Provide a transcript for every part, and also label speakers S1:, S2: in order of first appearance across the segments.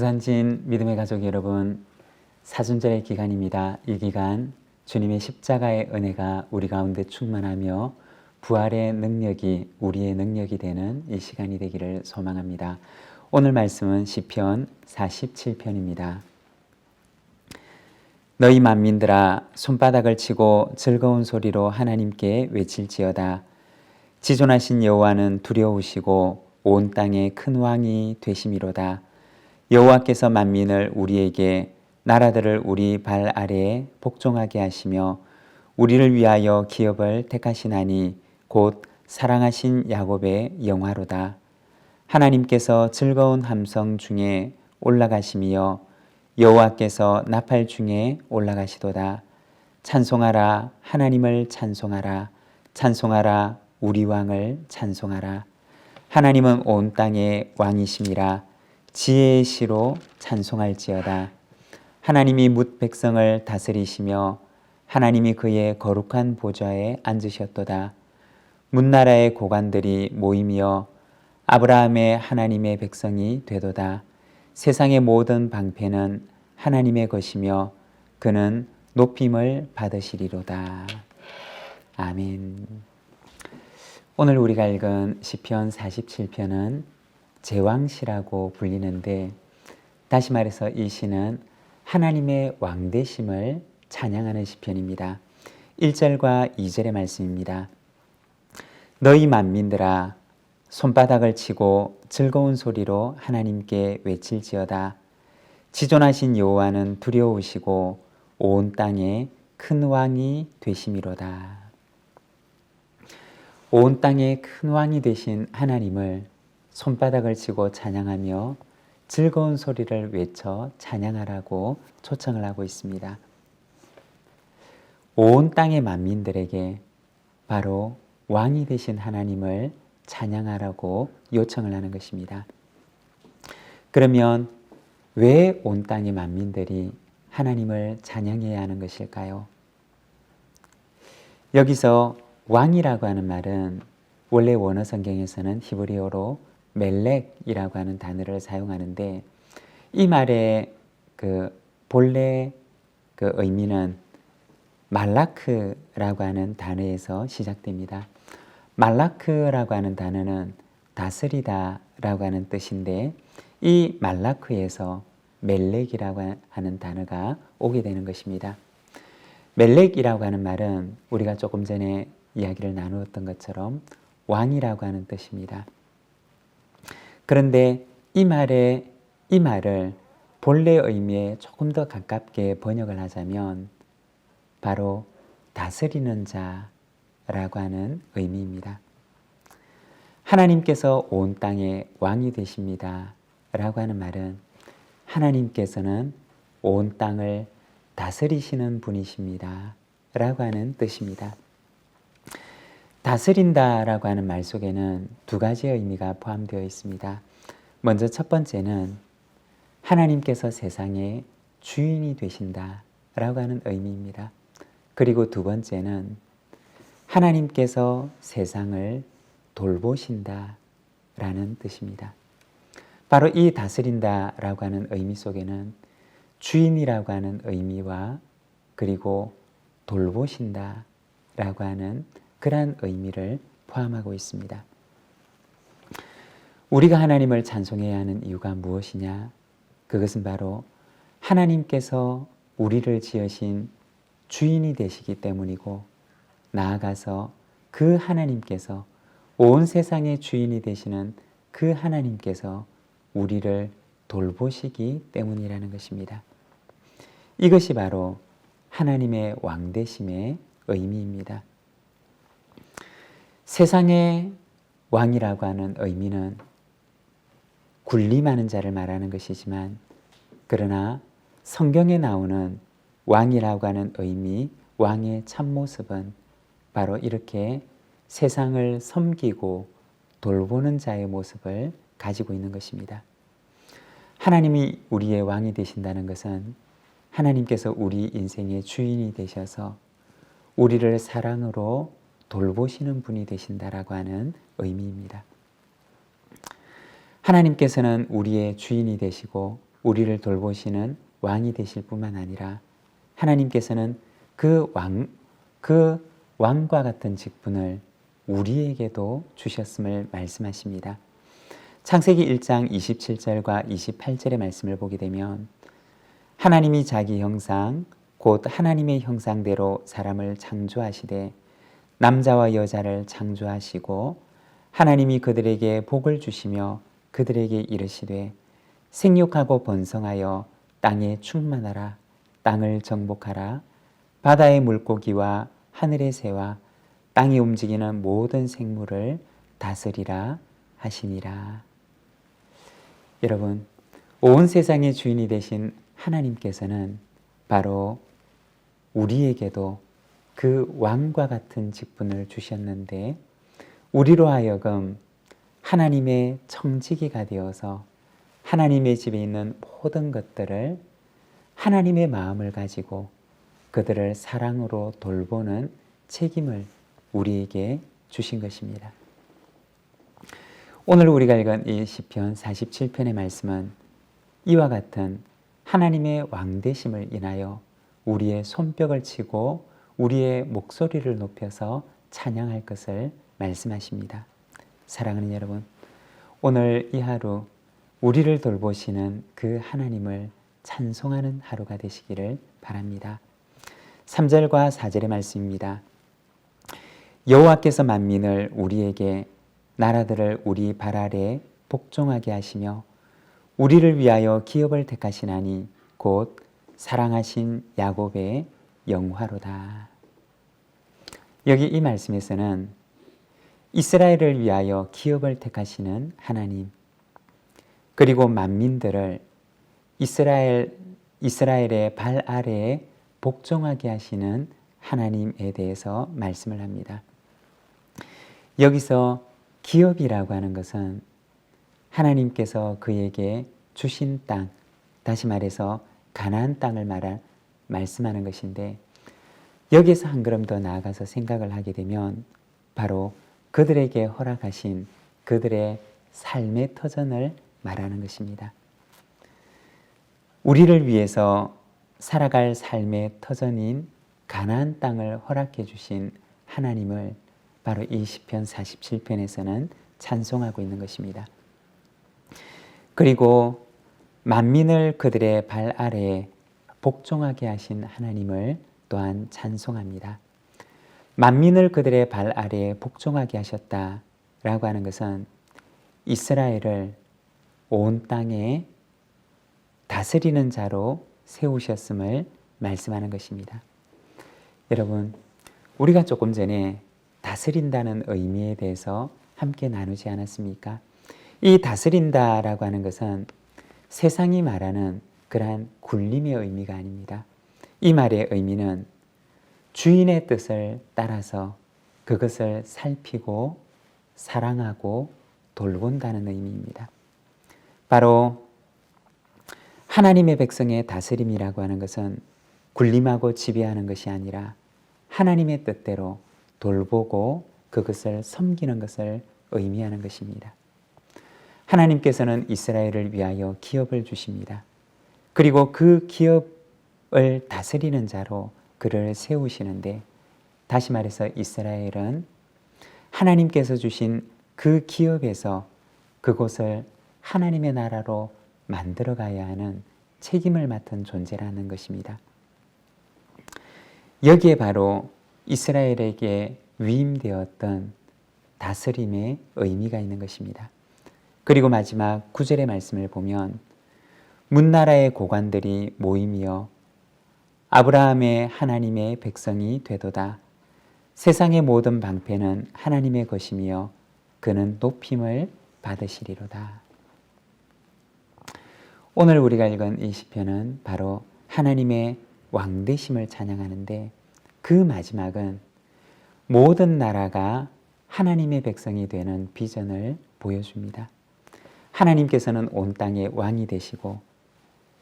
S1: 부산진 믿음의 가족 여러분, 사순절의 기간입니다. 이 기간 주님의 십자가의 은혜가 우리 가운데 충만하며 부활의 능력이 우리의 능력이 되는 이 시간이 되기를 소망합니다. 오늘 말씀은 시편 47편입니다. 너희 만민들아 손바닥을 치고 즐거운 소리로 하나님께 외칠지어다. 지존하신 여호와는 두려우시고 온 땅에 큰 왕이 되심이로다. 여호와께서 만민을 우리에게 나라들을 우리 발 아래에 복종하게 하시며 우리를 위하여 기업을 택하시나니 곧 사랑하신 야곱의 영화로다. 하나님께서 즐거운 함성 중에 올라가시며 여호와께서 나팔 중에 올라가시도다. 찬송하라, 하나님을 찬송하라. 찬송하라, 우리 왕을 찬송하라. 하나님은 온 땅의 왕이심이라. 지혜의 시로 찬송할지어다. 하나님이 뭇 백성을 다스리시며 하나님이 그의 거룩한 보좌에 앉으셨도다. 문나라의 고관들이 모이며 아브라함의 하나님의 백성이 되도다. 세상의 모든 방패는 하나님의 것이며 그는 높임을 받으시리로다. 아멘. 오늘 우리가 읽은 시편 47편은 제왕시라고 불리는데, 다시 말해서 이 시는 하나님의 왕되심을 찬양하는 시편입니다. 1절과 2절의 말씀입니다. 너희 만민들아 손바닥을 치고 즐거운 소리로 하나님께 외칠지어다. 지존하신 여호와는 두려우시고 온 땅에 큰 왕이 되심이로다. 온 땅에 큰 왕이 되신 하나님을 손바닥을 치고 찬양하며 즐거운 소리를 외쳐 찬양하라고 초청을 하고 있습니다. 온 땅의 만민들에게 바로 왕이 되신 하나님을 찬양하라고 요청을 하는 것입니다. 그러면 왜 온 땅의 만민들이 하나님을 찬양해야 하는 것일까요? 여기서 왕이라고 하는 말은 원래 원어 성경에서는 히브리어로 멜렉이라고 하는 단어를 사용하는데, 이 말의 본래 의미는 말라크라고 하는 단어에서 시작됩니다. 말라크라고 하는 단어는 다스리다라고 하는 뜻인데, 이 말라크에서 멜렉이라고 하는 단어가 오게 되는 것입니다. 멜렉이라고 하는 말은 우리가 조금 전에 이야기를 나누었던 것처럼 왕이라고 하는 뜻입니다. 그런데 이 말을 본래 의미에 조금 더 가깝게 번역을 하자면 바로 다스리는 자라고 하는 의미입니다. 하나님께서 온 땅의 왕이 되십니다 라고 하는 말은 하나님께서는 온 땅을 다스리시는 분이십니다 라고 하는 뜻입니다. 다스린다라고 하는 말 속에는 두 가지의 의미가 포함되어 있습니다. 먼저 첫 번째는 하나님께서 세상의 주인이 되신다라고 하는 의미입니다. 그리고 두 번째는 하나님께서 세상을 돌보신다라는 뜻입니다. 바로 이 다스린다라고 하는 의미 속에는 주인이라고 하는 의미와 그리고 돌보신다라고 하는 그러한 의미를 포함하고 있습니다. 우리가 하나님을 찬송해야 하는 이유가 무엇이냐? 그것은 바로 하나님께서 우리를 지으신 주인이 되시기 때문이고, 나아가서 그 하나님께서 온 세상의 주인이 되시는 그 하나님께서 우리를 돌보시기 때문이라는 것입니다. 이것이 바로 하나님의 왕되심의 의미입니다. 세상의 왕이라고 하는 의미는 군림하는 자를 말하는 것이지만, 그러나 성경에 나오는 왕이라고 하는 의미, 왕의 참모습은 바로 이렇게 세상을 섬기고 돌보는 자의 모습을 가지고 있는 것입니다. 하나님이 우리의 왕이 되신다는 것은 하나님께서 우리 인생의 주인이 되셔서 우리를 사랑으로 돌보시는 분이 되신다라고 하는 의미입니다. 하나님께서는 우리의 주인이 되시고 우리를 돌보시는 왕이 되실 뿐만 아니라 하나님께서는 그 왕과 같은 직분을 우리에게도 주셨음을 말씀하십니다. 창세기 1장 27절과 28절의 말씀을 보게 되면 하나님이 자기 형상 곧 하나님의 형상대로 사람을 창조하시되 남자와 여자를 창조하시고 하나님이 그들에게 복을 주시며 그들에게 이르시되 생육하고 번성하여 땅에 충만하라 땅을 정복하라 바다의 물고기와 하늘의 새와 땅에 움직이는 모든 생물을 다스리라 하시니라. 여러분, 온 세상의 주인이 되신 하나님께서는 바로 우리에게도 그 왕과 같은 직분을 주셨는데 우리로 하여금 하나님의 청지기가 되어서 하나님의 집에 있는 모든 것들을 하나님의 마음을 가지고 그들을 사랑으로 돌보는 책임을 우리에게 주신 것입니다. 오늘 우리가 읽은 이 시편 47편의 말씀은 이와 같은 하나님의 왕되심을 인하여 우리의 손뼉을 치고 우리의 목소리를 높여서 찬양할 것을 말씀하십니다. 사랑하는 여러분, 오늘 이 하루 우리를 돌보시는 그 하나님을 찬송하는 하루가 되시기를 바랍니다. 3절과 4절의 말씀입니다. 여호와께서 만민을 우리에게 나라들을 우리 발 아래 복종하게 하시며 우리를 위하여 기업을 택하시나니 곧 사랑하신 야곱의 영화로다. 여기 이 말씀에서는 이스라엘을 위하여 기업을 택하시는 하나님, 그리고 만민들을 이스라엘의 발 아래에 복종하게 하시는 하나님에 대해서 말씀을 합니다. 여기서 기업이라고 하는 것은 하나님께서 그에게 주신 땅, 다시 말해서 가나안 땅을 말씀하는 것인데 여기서 한 걸음 더 나아가서 생각을 하게 되면 바로 그들에게 허락하신 그들의 삶의 터전을 말하는 것입니다. 우리를 위해서 살아갈 삶의 터전인 가나안 땅을 허락해 주신 하나님을 바로 이 시편 47편에서는 찬송하고 있는 것입니다. 그리고 만민을 그들의 발 아래에 복종하게 하신 하나님을 또한 찬송합니다. 만민을 그들의 발 아래에 복종하게 하셨다라고 하는 것은 이스라엘을 온 땅에 다스리는 자로 세우셨음을 말씀하는 것입니다. 여러분, 우리가 조금 전에 다스린다는 의미에 대해서 함께 나누지 않았습니까? 이 다스린다라고 하는 것은 세상이 말하는 그러한 굴림의 의미가 아닙니다. 이 말의 의미는 주인의 뜻을 따라서 그것을 살피고 사랑하고 돌본다는 의미입니다. 바로 하나님의 백성의 다스림이라고 하는 것은 굴림하고 지배하는 것이 아니라 하나님의 뜻대로 돌보고 그것을 섬기는 것을 의미하는 것입니다. 하나님께서는 이스라엘을 위하여 기업을 주십니다. 그리고 그 기업을 다스리는 자로 그를 세우시는데 다시 말해서 이스라엘은 하나님께서 주신 그 기업에서 그곳을 하나님의 나라로 만들어 가야 하는 책임을 맡은 존재라는 것입니다. 여기에 바로 이스라엘에게 위임되었던 다스림의 의미가 있는 것입니다. 그리고 마지막 9절의 말씀을 보면 문나라의 고관들이 모이며 아브라함의 하나님의 백성이 되도다. 세상의 모든 방패는 하나님의 것이며 그는 높임을 받으시리로다. 오늘 우리가 읽은 이 시편은 바로 하나님의 왕되심을 찬양하는데 그 마지막은 모든 나라가 하나님의 백성이 되는 비전을 보여줍니다. 하나님께서는 온 땅의 왕이 되시고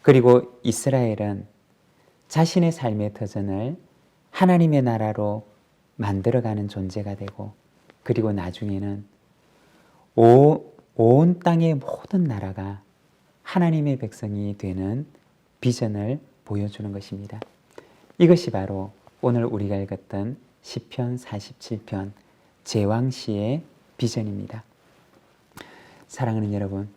S1: 그리고 이스라엘은 자신의 삶의 터전을 하나님의 나라로 만들어가는 존재가 되고 그리고 나중에는 온 땅의 모든 나라가 하나님의 백성이 되는 비전을 보여주는 것입니다. 이것이 바로 오늘 우리가 읽었던 시편 47편 제왕시의 비전입니다. 사랑하는 여러분,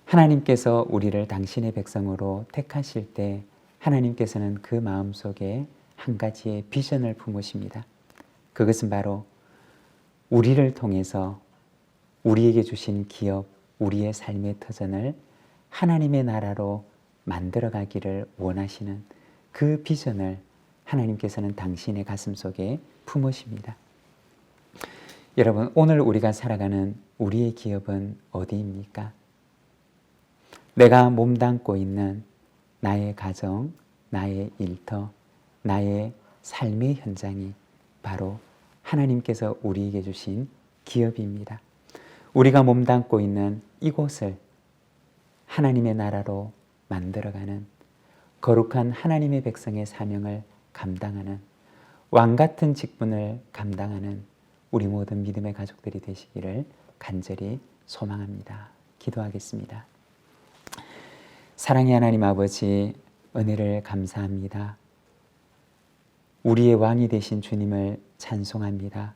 S1: 하나님께서 우리를 당신의 백성으로 택하실 때 하나님께서는 그 마음속에 한 가지의 비전을 품으십니다. 그것은 바로 우리를 통해서 우리에게 주신 기업, 우리의 삶의 터전을 하나님의 나라로 만들어가기를 원하시는 그 비전을 하나님께서는 당신의 가슴 속에 품으십니다. 여러분, 오늘 우리가 살아가는 우리의 기업은 어디입니까? 내가 몸담고 있는 나의 가정, 나의 일터, 나의 삶의 현장이 바로 하나님께서 우리에게 주신 기업입니다. 우리가 몸담고 있는 이곳을 하나님의 나라로 만들어가는 거룩한 하나님의 백성의 사명을 감당하는 왕같은 직분을 감당하는 우리 모든 믿음의 가족들이 되시기를 간절히 소망합니다. 기도하겠습니다. 사랑의 하나님 아버지, 은혜를 감사합니다. 우리의 왕이 되신 주님을 찬송합니다.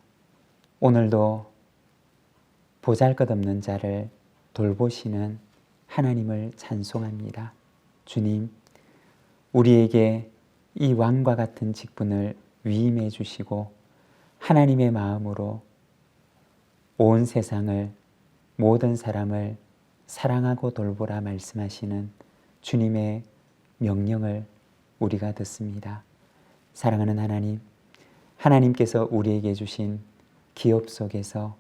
S1: 오늘도 보잘것없는 자를 돌보시는 하나님을 찬송합니다. 주님, 우리에게 이 왕과 같은 직분을 위임해 주시고 하나님의 마음으로 온 세상을, 모든 사람을 사랑하고 돌보라 말씀하시는 주님의 명령을 우리가 듣습니다. 사랑하는 하나님, 하나님께서 우리에게 주신 기업 속에서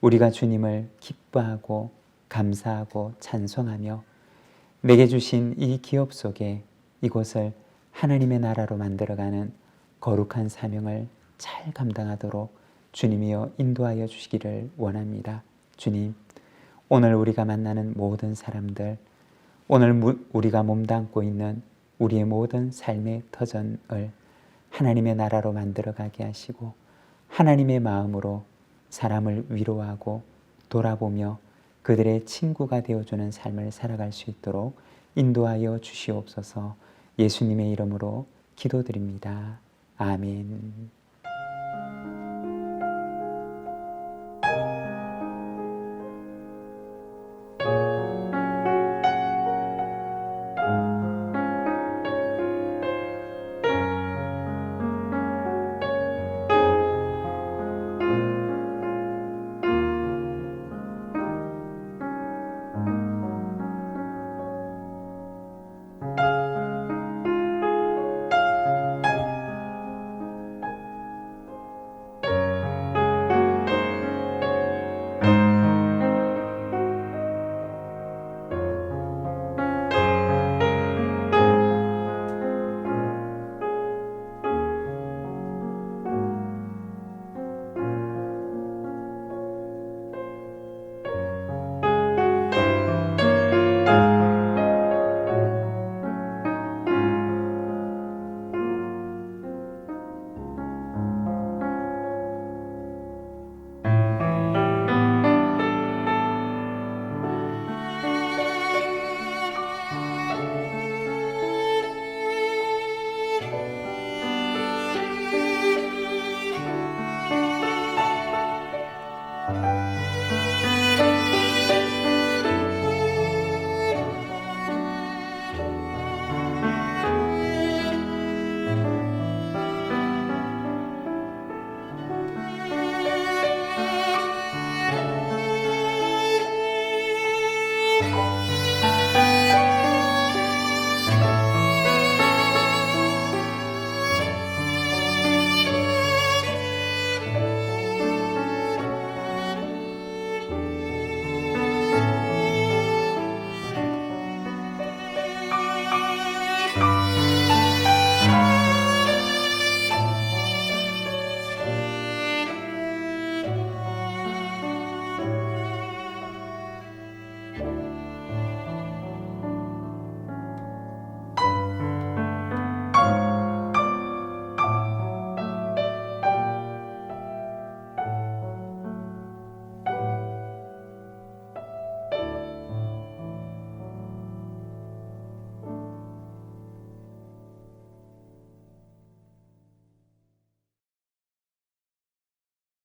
S1: 우리가 주님을 기뻐하고 감사하고 찬송하며 내게 주신 이 기업 속에 이곳을 하나님의 나라로 만들어가는 거룩한 사명을 잘 감당하도록 주님이여 인도하여 주시기를 원합니다. 주님, 오늘 우리가 만나는 모든 사람들, 오늘 우리가 몸담고 있는 우리의 모든 삶의 터전을 하나님의 나라로 만들어가게 하시고 하나님의 마음으로 사람을 위로하고 돌아보며 그들의 친구가 되어주는 삶을 살아갈 수 있도록 인도하여 주시옵소서. 예수님의 이름으로 기도드립니다. 아멘.